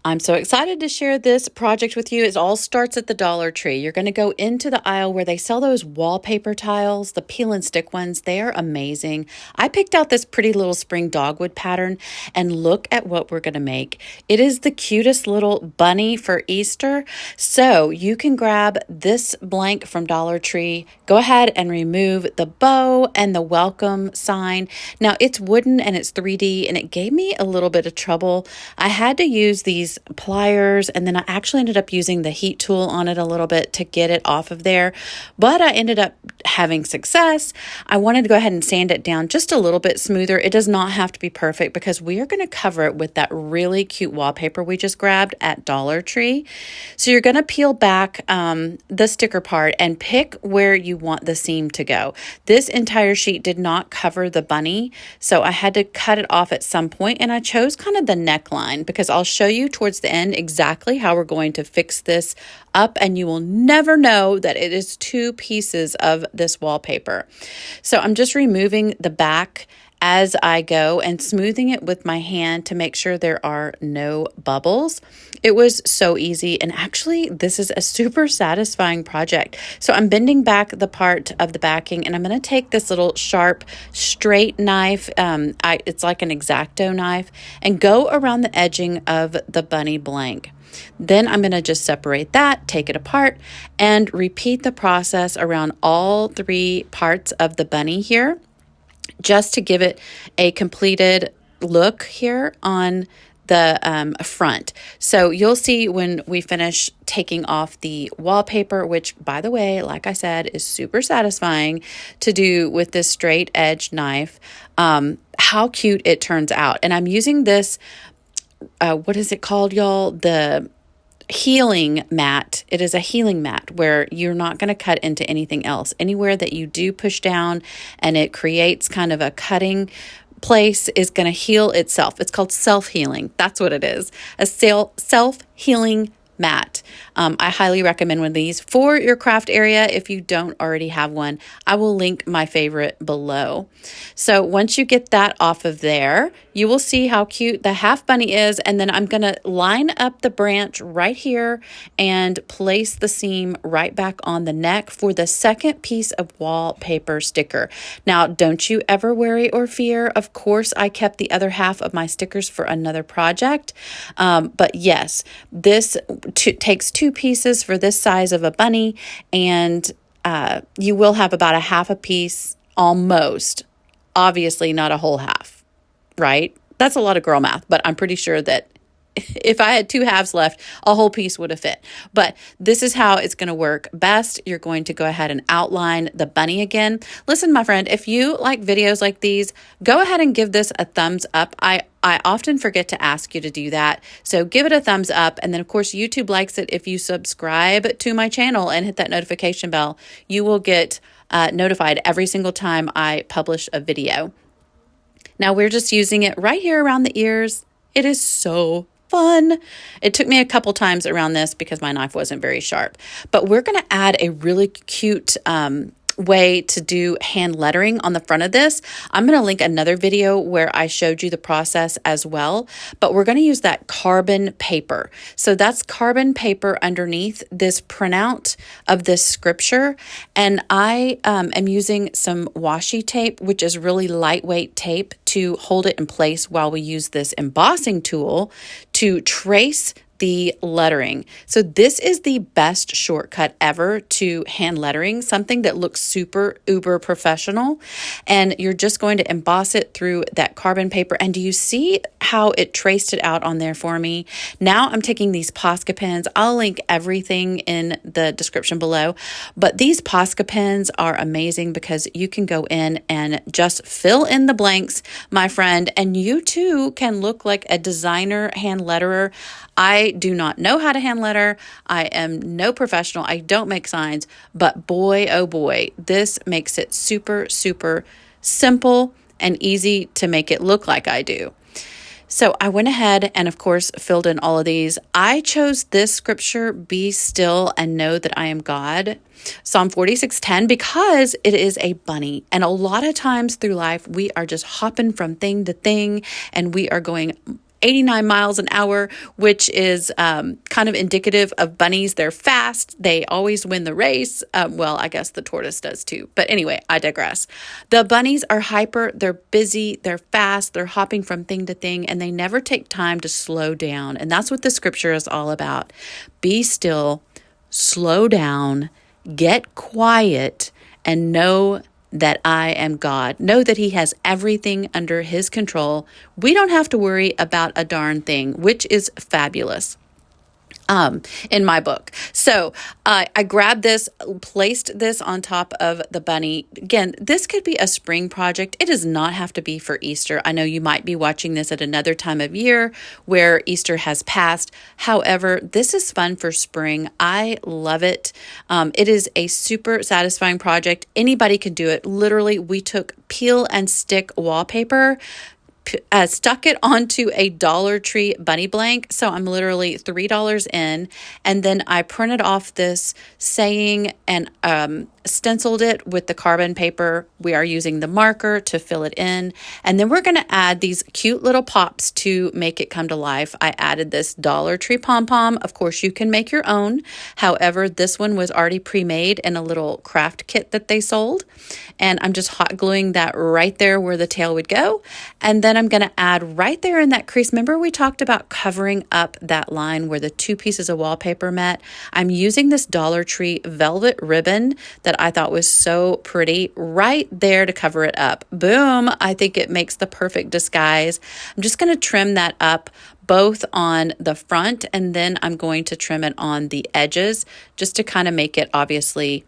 I'm so excited to share this project with you. It all starts at the Dollar Tree. You're going to go into the aisle where they sell those wallpaper tiles, the peel and stick ones. They are amazing. I picked out this pretty little spring dogwood pattern, and look at what we're going to make. It is the cutest little bunny for Easter. So you can grab this blank from Dollar Tree. Go ahead and remove the bow and the welcome sign. Now it's wooden and it's 3D, and it gave me a little bit of trouble. I had to use these pliers, and then I actually ended up using the heat tool on it a little bit to get it off of there, but I ended up having success. I wanted to go ahead and sand it down just a little bit smoother. It does not have to be perfect because we are going to cover it with that really cute wallpaper we just grabbed at Dollar Tree. So you're going to peel back the sticker part and pick where you want the seam to go. This entire sheet did not cover the bunny, so I had to cut it off at some point, and I chose kind of the neckline because I'll show you towards the end exactly how we're going to fix this up, and you will never know that it is two pieces of this wallpaper. So I'm just removing the back as I go and smoothing it with my hand to make sure there are no bubbles. It was so easy, and actually this is a super satisfying project. So I'm bending back the part of the backing, and I'm going to take this little sharp straight knife, it's like an X-Acto knife, and go around the edging of the bunny blank. Then I'm going to just separate that, take it apart, and repeat the process around all three parts of the bunny here, just to give it a completed look here on the front. So you'll see when we finish taking off the wallpaper, which, by the way, like I said, is super satisfying to do with this straight edge knife, how cute it turns out. And I'm using this, what is it called, y'all? The healing mat. It is a healing mat where you're not going to cut into anything else. Anywhere that you do push down and it creates kind of a cutting place is going to heal itself. It's called self-healing. That's what it is. A self-healing mat. I highly recommend one of these for your craft area if you don't already have one. I will link my favorite below. So once you get that off of there, you will see how cute the half bunny is, and then I'm going to line up the branch right here and place the seam right back on the neck for the second piece of wallpaper sticker. Now, don't you ever worry or fear. Of course, I kept the other half of my stickers for another project, but yes, this takes two pieces for this size of a bunny, and you will have about a half a piece almost, obviously not a whole half, right? That's a lot of girl math, but I'm pretty sure that if I had two halves left, a whole piece would have fit. But this is how it's going to work best. You're going to go ahead and outline the bunny again. Listen, my friend, if you like videos like these, go ahead and give this a thumbs up. I often forget to ask you to do that. So give it a thumbs up. And then, of course, YouTube likes it if you subscribe to my channel and hit that notification bell. You will get notified every single time I publish a video. Now, we're just using it right here around the ears. It is so fun. It took me a couple times around this because my knife wasn't very sharp. But we're going to add a really cute way to do hand lettering on the front of this. I'm going to link another video where I showed you the process as well, but we're going to use that carbon paper. So that's carbon paper underneath this printout of this scripture. And I am using some washi tape, which is really lightweight tape, to hold it in place while we use this embossing tool to trace the lettering. So this is the best shortcut ever to hand lettering, something that looks super uber professional. And you're just going to emboss it through that carbon paper. And do you see how it traced it out on there for me? Now I'm taking these Posca pens. I'll link everything in the description below. But these Posca pens are amazing because you can go in and just fill in the blanks, my friend, and you too can look like a designer hand letterer. I do not know how to hand letter. I am no professional. I don't make signs, but boy, oh boy, this makes it super, super simple and easy to make it look like I do. So I went ahead and, of course, filled in all of these. I chose this scripture, "Be still and know that I am God," Psalm 46:10, because it is a bunny. And a lot of times through life, we are just hopping from thing to thing, and we are going 89 miles an hour, which is kind of indicative of bunnies. They're fast. They always win the race. Well, I guess the tortoise does too. But anyway, I digress. The bunnies are hyper. They're busy. They're fast. They're hopping from thing to thing, and they never take time to slow down. And that's what the scripture is all about. Be still, slow down, get quiet, and know that I am God. Know that He has everything under His control. We don't have to worry about a darn thing, which is fabulous. In my book. So I grabbed this, placed this on top of the bunny. Again, this could be a spring project. It does not have to be for Easter. I know you might be watching this at another time of year where Easter has passed. However, this is fun for spring. I love it. It is a super satisfying project. Anybody can do it. Literally, we took peel and stick wallpaper, stuck it onto a Dollar Tree bunny blank. So I'm literally $3 in. And then I printed off this saying and stenciled it with the carbon paper. We are using the marker to fill it in. And then we're going to add these cute little pops to make it come to life. I added this Dollar Tree pom-pom. Of course, you can make your own. However, this one was already pre-made in a little craft kit that they sold. And I'm just hot gluing that right there where the tail would go. And then I'm going to add right there in that crease. Remember we talked about covering up that line where the two pieces of wallpaper met? I'm using this Dollar Tree velvet ribbon that I thought was so pretty right there to cover it up. Boom. I think it makes the perfect disguise. I'm just going to trim that up both on the front, and then I'm going to trim it on the edges just to kind of make it obviously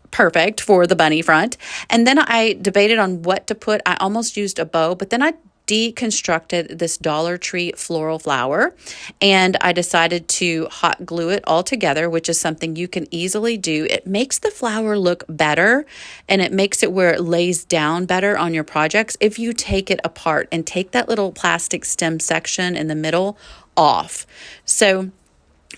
perfect for the bunny front. And then I debated on what to put. I almost used a bow, but then I deconstructed this Dollar Tree floral flower, and I decided to hot glue it all together, which is something you can easily do. It makes the flower look better, and it makes it where it lays down better on your projects if you take it apart and take that little plastic stem section in the middle off. So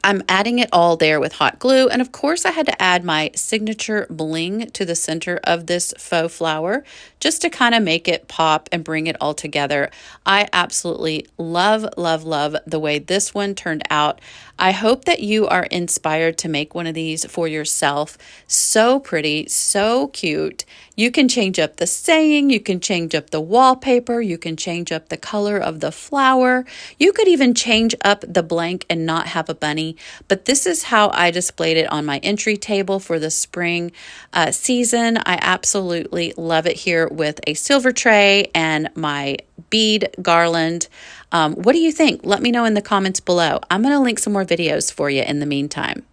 I'm adding it all there with hot glue. And of course, I had to add my signature bling to the center of this faux flower just to kind of make it pop and bring it all together. I absolutely love, love, love the way this one turned out. I hope that you are inspired to make one of these for yourself. So pretty, so cute. You can change up the saying, you can change up the wallpaper, you can change up the color of the flower. You could even change up the blank and not have a bunny. But this is how I displayed it on my entry table for the spring season. I absolutely love it here with a silver tray and my bead garland. What do you think? Let me know in the comments below. I'm going to link some more videos for you in the meantime.